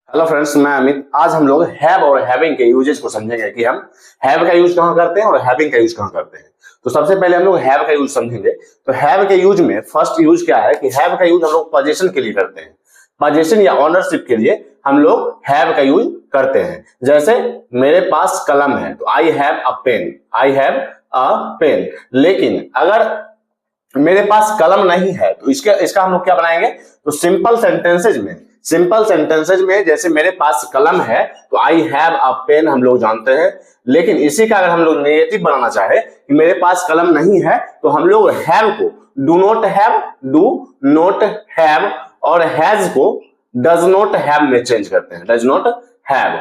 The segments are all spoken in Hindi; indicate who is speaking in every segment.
Speaker 1: हेलो फ्रेंड्स, मैं अमित। आज हम लोग हैव और हैविंग के यूजेस को समझेंगे कि हम हैव का यूज कहाँ करते हैं और हैविंग का यूज कहाँ करते हैं। तो सबसे पहले हम लोग हैव का यूज समझेंगे। तो हैव के यूज में फर्स्ट यूज क्या है कि हैव का यूज हम लोग पोजीशन के लिए करते हैं। पोजीशन या ओनरशिप के लिए हम लोग हैव का यूज करते हैं। जैसे मेरे पास कलम है तो I have a pen, I have a pen. लेकिन अगर मेरे पास कलम नहीं है तो इसका हम लोग क्या बनाएंगे। तो सिंपल सेंटेंसेज में जैसे मेरे पास कलम है तो आई हैव अ पेन हम लोग जानते हैं। लेकिन इसी का अगर हम लोग नेगेटिव बनाना चाहे कि मेरे पास कलम नहीं है तो हम लोग हैव को डू नॉट हैव और हैज को डज नॉट हैव में चेंज करते हैं। Does not have,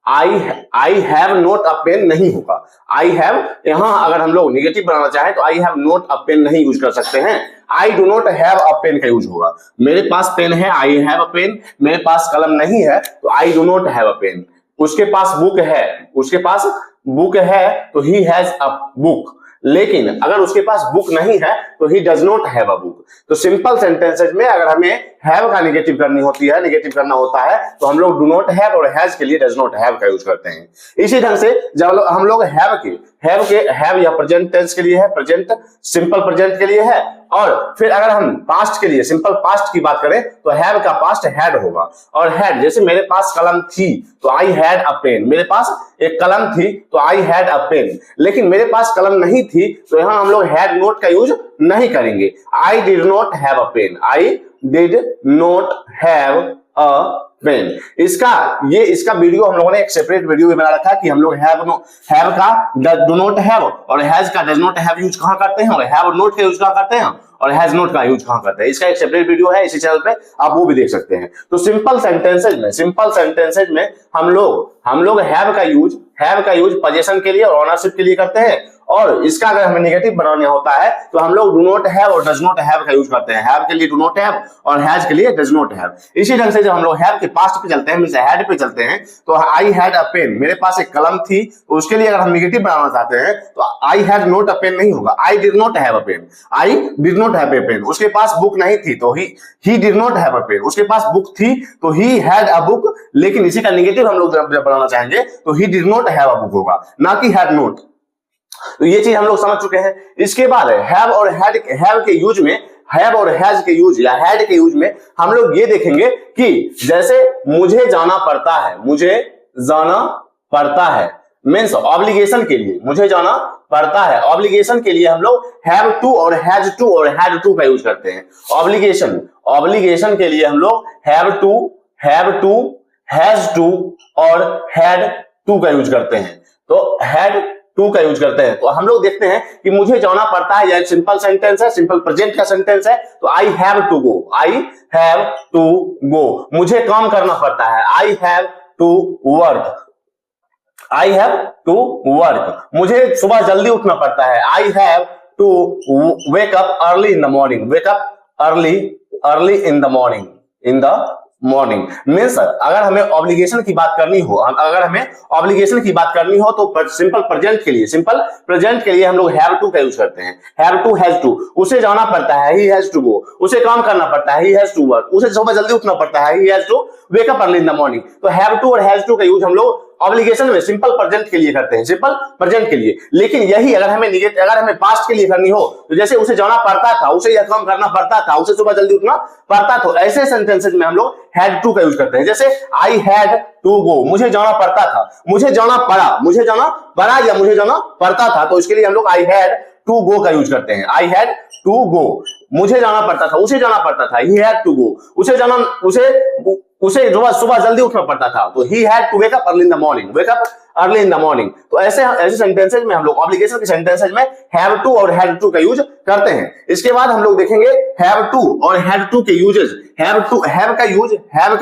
Speaker 1: I have not a pen नहीं होगा। आई हैव यहां अगर हम लोग निगेटिव बनाना चाहें तो I have not a pen नहीं यूज कर सकते हैं। I do not have a pen का यूज होगा। मेरे पास पेन है, आई हैव अ पेन। मेरे पास कलम नहीं है तो I do not have a pen. उसके पास बुक है तो ही हैज अ बुक। लेकिन अगर उसके पास बुक नहीं है तो he does not have a book. तो सिंपल सेंटेंसेज में अगर हमें हैव का निगेटिव करना होता है तो हम लोग डू नॉट हैव और हैज के लिए डज नॉट हैव का यूज करते हैं। इसी ढंग से जब हम लोग हैव या प्रेजेंट टेंस के लिए है, प्रेजेंट सिंपल प्रेजेंट के लिए है। और फिर अगर हम पास्ट के लिए सिंपल पास्ट की बात करें तो हैव का पास्ट हैड होगा। और हैड जैसे मेरे पास कलम थी तो आई हैड अ पेन। मेरे पास एक कलम थी तो आई हैड अ पेन। लेकिन मेरे पास कलम नहीं थी तो यहां हम लोग हैड नॉट का यूज नहीं करेंगे। I did not have a pen, I did not have a pen. इसका वीडियो हम लोगों ने एक सेपरेट वीडियो भी बना रखा है कि हम लोग हैव का डू नॉट हैव और हैज का डज नॉट हैव यूज कहां करते हैं और हैव नॉट का यूज कहां करते हैं और हैज नॉट का यूज कहां करते हैं। इसका एक सेपरेट वीडियो है इसी चैनल पे, आप वो भी देख सकते हैं। तो सिंपल सेंटेंसेज में हम लोग हैव का यूज पोजीशन के लिए और ओनरशिप के लिए करते हैं। और इसका अगर हमें नेगेटिव बनाना होता है तो हम लोग डू नॉट हैव और डज नॉट हैव का यूज करते हैं। हैव के लिए डू नॉट हैव और हैज के लिए डज नॉट हैव। इसी ढंग से जब हम लोग हैव के पास्ट पे चलते हैं, मींस हैड पे चलते हैं, तो आई हैड अ पेन, मेरे पास एक कलम थी, तो उसके लिए अगर हम नेगेटिव बनाना चाहते हैं तो I had not a pen नहीं होगा। I did not have a pen, I did not have a pen. उसके पास बुक नहीं थी तो he did not have a pen. उसके पास बुक थी तो ही हैड अ बुक। लेकिन इसी का नेगेटिव हम लोग जब बनाना चाहेंगे तो he did not have a book होगा, ना कि हैड नॉट। तो ये चीज हम लोग समझ चुके हैं। इसके बाद हैव और हैव के यूज में, हैव और हैज के यूज या हैड के यूज में हम लोग ये देखेंगे कि जैसे मुझे जाना पड़ता है मीन्स ऑब्लिगेशन के लिए, मुझे जाना पड़ता है ऑब्लिगेशन के लिए हम लोग हैव टू और हैज टू और हैड टू का यूज करते हैं। ऑब्लिगेशन के लिए हम लोग हैव टू हैज टू और हैड टू का यूज करते हैं। तो हैड टू का यूज करते हैं। तो हम लोग देखते हैं कि मुझे जाना पड़ता है, यह सिंपल सेंटेंस है, सिंपल प्रेजेंट का सेंटेंस है। तो आई हैव टू गो, मुझे काम करना पड़ता है, आई हैव टू वर्क, मुझे सुबह जल्दी उठना पड़ता है, I have to wake up early in the morning. Means अगर हमें ऑब्लिगेशन की बात करनी हो तो सिंपल प्रेजेंट के लिए हम लोग हैव टू का यूज करते हैं। हैव टू हैज टू, उसे जाना पड़ता है, ही हैज टू गो, उसे काम करना पड़ता है, ही हैज टू वर्क, उसे सुबह जल्दी उठना पड़ता है, he has to wake up early in the morning. तो हैव टू और हैज टू का यूज हम लोग ऑब्लिगेशन में सिंपल प्रेजेंट के लिए करते हैं, सिंपल प्रेजेंट के लिए। लेकिन यही अगर हमें पास्ट के लिए करनी हो तो जैसे उसे जाना पड़ता था, उसे यह काम करना पड़ता था, उसे सुबह जल्दी उठना पड़ता, तो ऐसे सेंटेंसेस में हम लोग हैड टू का यूज करते हैं। जैसे आई हैड टू गो, मुझे जाना पड़ता था, मुझे जाना पड़ा या मुझे जाना पड़ता था, तो इसके लिए हम लोग आई हैड टू गो का यूज करते हैं। आई हैड टू गो, मुझे जाना पड़ता था, उसे जाना पड़ता था, ही हैड टू गो, उसे सुबह जल्दी उठना पड़ता था, तो he had to wake up early in the morning। तो ऐसे सेंटेंसेज में हम लोग ऑब्लिगेशन के सेंटेंसेज में हैव टू और हैड टू का यूज करते हैं। इसके बाद हम लोग देखेंगे हैव टू और हैड टू के यूजेस। हैव का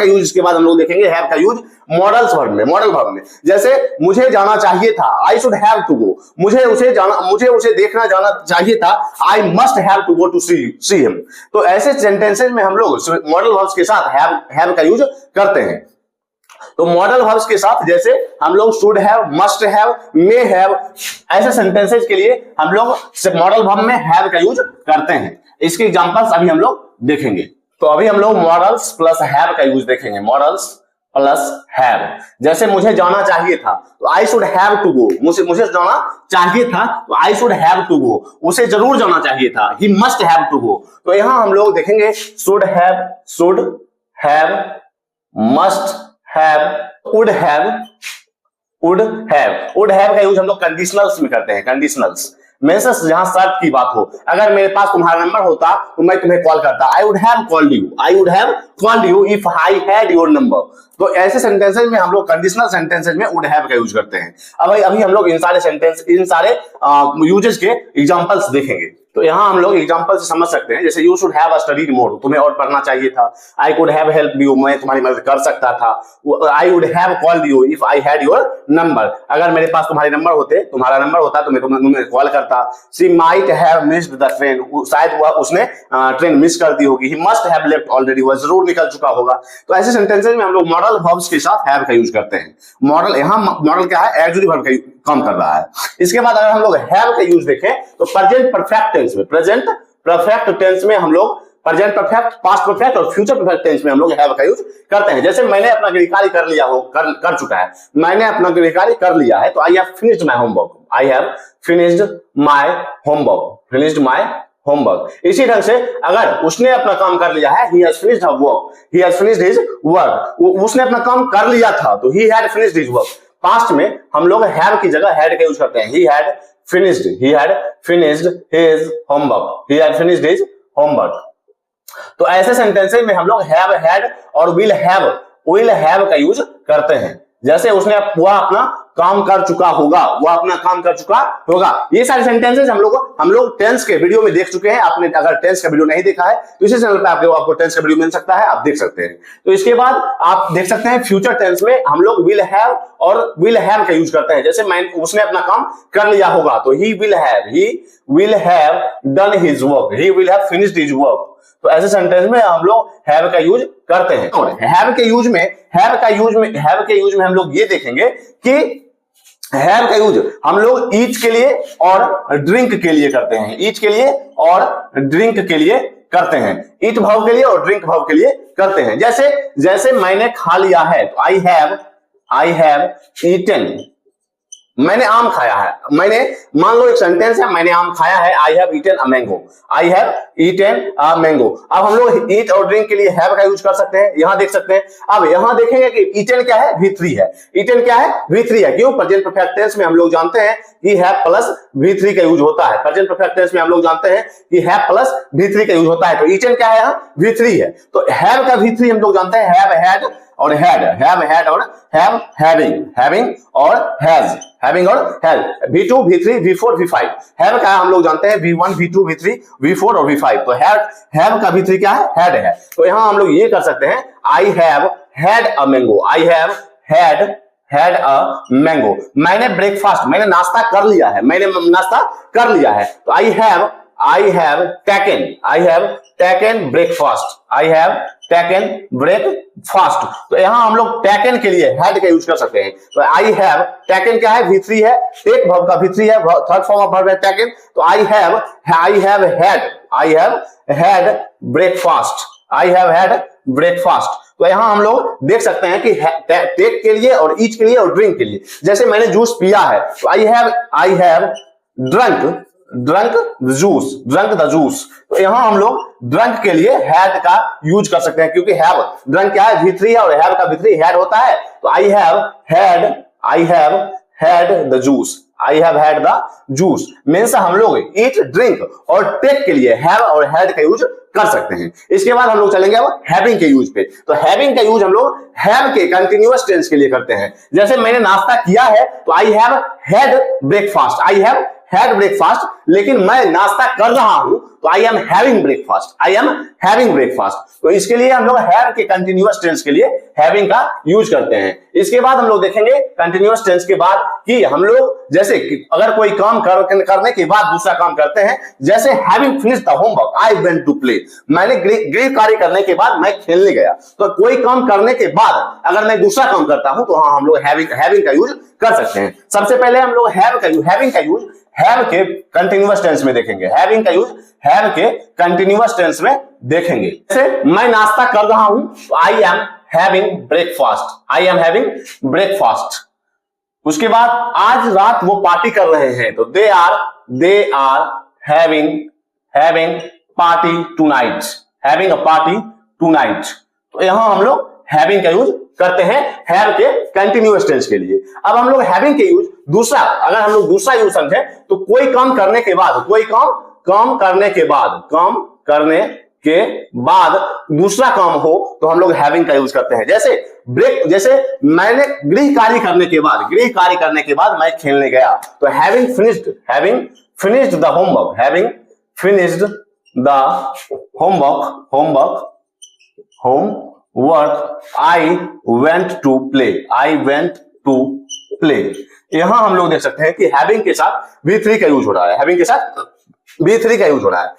Speaker 1: यूज इसके बाद हम लोग देखेंगे हैव का यूज मॉडल वर्ब में। जैसे मुझे जाना चाहिए था, I should have to go, मुझे उसे देखना जाना चाहिए था, I must have to go to see him. तो ऐसे सेंटेंसेज में हम लोग मॉडल वर्ब्स के साथ हैव का यूज करते हैं। तो मॉडल वर्ब्स के साथ जैसे हम लोग should have, must have, may have, ऐसे सेंटेंसेज के लिए हम लोग मॉडल वर्ब में हैव का यूज करते हैं। इसके एग्जांपल्स अभी हम लोग देखेंगे। तो अभी हम लोग मॉडल्स प्लस हैव का यूज देखेंगे। Models plus have. जैसे मुझे जाना चाहिए था तो I should have to go, मुझे जाना चाहिए था तो I should have to go, उसे जरूर जाना चाहिए था, he must have to go. तो यहां हम लोग देखेंगे should have, must have, would have. Would have का यूज हम लोग कंडीशनल्स में करते हैं। कंडीशनल्स मींस जहां शर्त की बात हो, अगर मेरे पास तुम्हारा नंबर होता तो मैं तुम्हें कॉल करता, आई would have called you if I had your number. तो ऐसे सेंटेंसेस में हम लोग कंडीशनल सेंटेंसेस में वुड हैव का यूज करते हैं। अब अभी हम लोग इन सारे यूजेस के एग्जांपल्स देखेंगे। तो यहां हम लोग एग्जांपल से समझ सकते हैं, जैसे you should have a studied more, तुम्हें और पढ़ना चाहिए था। I could have help you, मैं तुम्हारी मदद कर सकता था। I would have called you if I had your number, अगर मेरे पास तुम्हारे नंबर होते, तुम्हारा नंबर होता तो मैं तुम्हें कॉल करता। She might have missed the train, शायद वह उसने ट्रेन मिस कर दी होगी। ही मस्ट हैव लेफ्ट ऑलरेडी, वह जरूर निकल चुका होगा। तो ऐसे सेंटेंसेस में हम लोग मॉडल वर्ब्स के साथ हैव का यूज करते हैं। मॉडल, यहां मॉडल क्या है, ऑक्सिलरी वर्ब का काम कर रहा है। इसके बाद अगर हम लोग हैव का यूज देखें तो प्रेजेंट परफेक्ट टेंस में, प्रेजेंट परफेक्ट टेंस में हम लोग प्रेजेंट परफेक्ट, पास्ट परफेक्ट और फ्यूचर परफेक्ट टेंस में हम लोग हैव का यूज करते हैं। जैसे मैंने अपना गृह कार्य कर लिया हो, कर चुका है, मैंने अपना गृह कार्य कर लिया है तो I have finished my homework, I have finished my homework, finished my homework. इसी ढंग से अगर उसने अपना काम कर लिया है, he has finished her work, he has finished his work, उसने अपना काम कर लिया था तो he had finished his work। Past में हम लोग हैव की जगह हैड का यूज करते हैं। he had finished his homework, he had finished his homework। तो ऐसे सेंटेंसेस में हम लोग हैव, हैड और विल हैव का यूज करते हैं। जैसे उसने वह अपना काम कर चुका होगा, वह अपना काम कर चुका होगा। ये सारे सेंटेंसेस हम लोग टेंस के वीडियो में देख चुके हैं। आपने अगर टेंस का वीडियो नहीं देखा है तो इसी चैनल पे आपको टेंस का वीडियो मिल सकता है, आप देख सकते हैं। तो इसके बाद आप देख सकते हैं फ्यूचर टेंस में हम लोग विल हैव और विल हैव का यूज करते हैं। जैसे उसने अपना काम कर लिया होगा तो he will have done his work, he will have finished his work. तो ऐसे सेंटेंस में हम लोग हैव का यूज करते हैं। और हैव के यूज में हम लोग ये देखेंगे कि हैव का यूज हम लोग ईट के लिए और ड्रिंक के लिए करते हैं। ईट के लिए और ड्रिंक के लिए करते हैं, ईट भाव के लिए और ड्रिंक भाव के लिए करते हैं। जैसे मैंने खा लिया है तो आई हैव ईटन, मैंने आम खाया है। मैंने, मान लो एक सेंटेंस है, मैंने आम खाया है, I have eaten a mango, I have eaten a mango. अब हम लोग ईट और ड्रिंक के लिए हैव का यूज कर सकते हैं, यहां देख सकते हैं। अब यहां देखेंगे कि ईटन क्या है, V3 है। ईटन क्या है, V3 है। क्यों? प्रेजेंट परफेक्ट टेंस में हम लोग जानते हैं कि हैव प्लस V3 का यूज होता है। प्रेजेंट परफेक्ट टेंस में हम लोग जानते हैं कि हैव प्लस V3 का यूज होता है। तो ईटन क्या है, यहाँ V3 है। तो हैव का V3 हम लोग जानते हैं, हैव, हैड और हैड, हैव, हैड और हैव, हैविंग और हैज, हैविंग और has. V2, V3, V4, V5। Have का हम लोग जानते हैं V1, V2, V3, V4 और V5। तो हैव का V3 क्या है, हैड है। तो यहां हम लोग ये कर सकते हैं, I have had a mango, I have had a mango. मैंने ब्रेकफास्ट, मैंने नाश्ता कर लिया है, मैंने नाश्ता कर लिया है। तो I have taken breakfast, I have taken breakfast. तो यहां हम लोग टेकन के लिए हैड का यूज कर सकते हैं। तो आई हैव, टेकन क्या है, V3 है, टेक वर्ब का V3 है, थर्ड फॉर्म ऑफ वर्ब है टेकन। तो I have had breakfast, I have had breakfast. तो यहां हम लोग देख सकते हैं कि टेक के लिए और ईट के लिए और ड्रिंक के लिए। जैसे मैंने जूस पिया है तो I have drunk the juice. तो यहां हम लोग ड्रंक के लिए हैड का यूज कर सकते हैं, क्योंकि हैव, ड्रंक क्या है, V3 है और हैव का V3 हैड होता है। तो I have had the juice, I have had the juice means हम लोग ईट, ड्रिंक और टेक के लिए हैव और हैड का यूज कर सकते हैं। इसके बाद हम लोग चलेंगे अब हैविंग के यूज पे। तो हैविंग का यूज हम लोग हैव के कंटिन्यूअस टेंस के लिए करते हैं। जैसे मैंने नाश्ता किया है तो I have had breakfast, I have had breakfast, लेकिन मैं नाश्ता कर रहा हूं तो आई एम हैविंग ब्रेकफास्ट। तो इसके लिए हम लोग हैव के कंटिन्यूअस टेंस के लिए हैविंग का यूज करते हैं। इसके बाद हम लोग देखेंगे कंटिन्यूअस टेंस के बाद कि हम लोग जैसे अगर कोई काम करने के बाद दूसरा काम करते हैं, जैसे having finished the homework I went to play, मैंने गृह कार्य करने के बाद मैं खेलने गया। तो कोई काम करने के बाद अगर मैं दूसरा काम करता हूं तो हाँ हम लोग हैविंग का यूज कर सकते हैं। सबसे पहले हम लोग हैविंग का यूज हैव के कंटिन्यूअस टेंस में देखेंगे। हैविंग का यूज हैव के कंटिन्यूअस टेंस में देखेंगे। जैसे मैं नाश्ता कर रहा हूं तो I am having breakfast, I am having breakfast. उसके बाद आज रात वो पार्टी कर रहे हैं, तो they are having party tonight, having a party tonight. तो यहां हम लोग हैविंग का यूज करते हैं हैव के कंटिन्यूअस टेंस के लिए। अब हम लोग हैविंग के यूज दूसरा, अगर हम लोग दूसरा यूज समझे तो कोई काम करने के बाद, कोई काम करने के बाद दूसरा काम हो तो हम लोग हैविंग का यूज करते हैं। जैसे मैंने गृह कार्य करने के बाद मैं खेलने गया, तो having finished the homework I went to play. यहां हम लोग देख सकते हैं कि हैविंग के साथ V3 का यूज हो रहा है,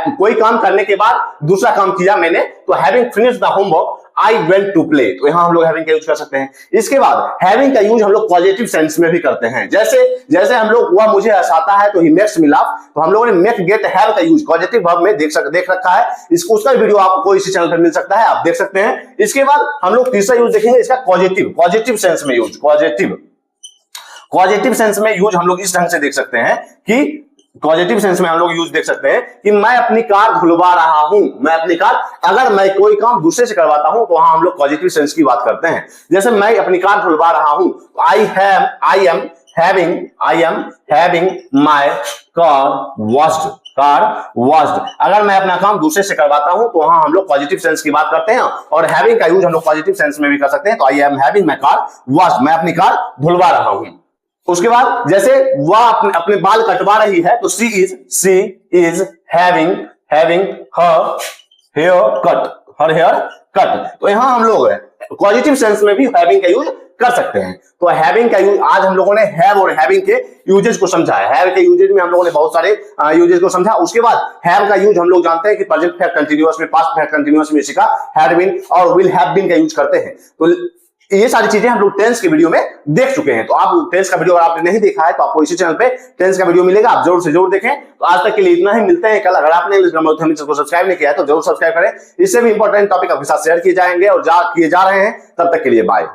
Speaker 1: तो कोई काम करने के बाद दूसरा काम किया मैंने, तो having finished the homework I went to play, तो यहां हम लोग हैविंग का यूज कर सकते हैं। इसके बाद हैविंग का यूज हम लोग पॉजिटिव सेंस में भी करते हैं। जैसे हम लोग वह मुझे हंसाता है तो ही मेक्स मी लाफ, तो हम लोगों ने मेक गेट हैव का यूज पॉजिटिव वर्ब में देख रखा है। उसका वीडियो आपको इसी चैनल पर मिल सकता है, आप देख सकते हैं। इसके बाद हम लोग तीसरा यूज देखेंगे इसका पॉजिटिव सेंस में यूज। पॉजिटिव सेंस में यूज हम लोग इस ढंग से देख सकते हैं कि पॉजिटिव सेंस में हम लोग यूज देख सकते हैं कि मैं अपनी कार धुलवा रहा हूं, अगर मैं कोई काम दूसरे से करवाता हूं तो वहां हम लोग पॉजिटिव सेंस की बात करते हैं। जैसे मैं अपनी कार धुलवा रहा हूं, तो I am having my car washed. अगर मैं अपना काम दूसरे से करवाता हूं तो वहां हम लोग पॉजिटिव सेंस की बात करते हैं, और हैविंग का यूज हम लोग पॉजिटिव सेंस में भी कर सकते हैं। तो I am having my car washed, मैं अपनी कार धुलवा रहा हूं। उसके बाद जैसे वह अपने बाल कटवा रही है, तो she is having her hair cut. तो यहां हम लोग पॉजिटिव सेंस में भी हैविंग का यूज कर सकते हैं। तो हैविंग का यूज आज हम लोगों ने हैव और हैविंग के यूजेस को समझा है। हैव के यूजेस में हम लोगों ने बहुत सारे यूजेस को समझा। उसके बाद हैव का यूज हम लोग जानते हैं कि प्रेजेंट फेयर कंटीन्यूअस में, पास्ट फेयर कंटीन्यूअस में सीखा, हैड बीन और विल हैव बीन का यूज करते हैं। तो ये सारी चीजें हम लोग टेंस के वीडियो में देख चुके हैं। तो आप टेंस का वीडियो अगर आपने नहीं देखा है तो आपको इसी चैनल पे टेंस का वीडियो मिलेगा, आप जरूर से जरूर देखें। तो आज तक के लिए इतना ही, मिलते हैं कल। अगर आपने इंग्लिश ग्रामर चैनल को सब्सक्राइब नहीं किया है तो जरूर सब्सक्राइब करें, इससे भी इंपॉर्टेंट टॉपिक आपके साथ शेयर किए जाएंगे और किए जा रहे हैं। तब तक के लिए बाय।